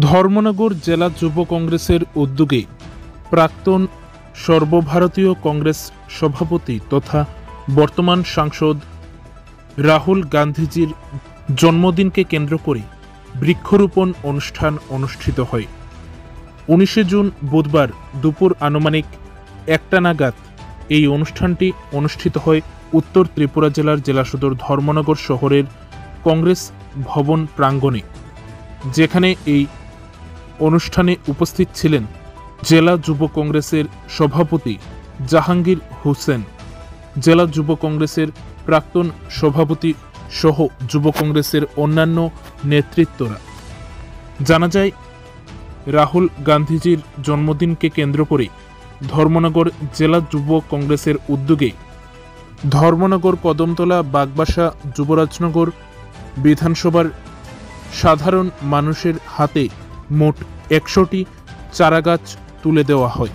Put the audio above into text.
ধর্মনগর জেলা যুব কংগ্রেসের উদ্যোগে প্রাক্তন সর্বভারতীয় কংগ্রেস সভাপতি তথা বর্তমান সাংসদ রাহুল গান্ধীজির জন্মদিনকে কেন্দ্র করে বৃক্ষরোপণ অনুষ্ঠান অনুষ্ঠিত হয়। 19 জুন বুধবার দুপুর আনুমানিক 1টা নাগাদ এই অনুষ্ঠানটি অনুষ্ঠিত হয় উত্তর ত্রিপুরা জেলার জেলা সদর ধর্মনগর শহরের কংগ্রেস ভবন প্রাঙ্গণে, যেখানে এই অনুষ্ঠানে উপস্থিত ছিলেন জেলা যুব কংগ্রেসের সভাপতি জাহাঙ্গীর হোসেন, জেলা যুব কংগ্রেসের প্রাক্তন সভাপতি সহ যুব কংগ্রেসের অন্যান্য নেতৃত্বরা। জানা যায়, রাহুল গান্ধীজির জন্মদিনকে কেন্দ্র করে ধর্মনগর জেলা যুব কংগ্রেসের উদ্যোগে ধর্মনগর, কদমতলা, বাগবাসা, যুবরাজনগর বিধানসভার সাধারণ মানুষের হাতে মোট 100টি চারাগাছ তুলে দেওয়া হয়।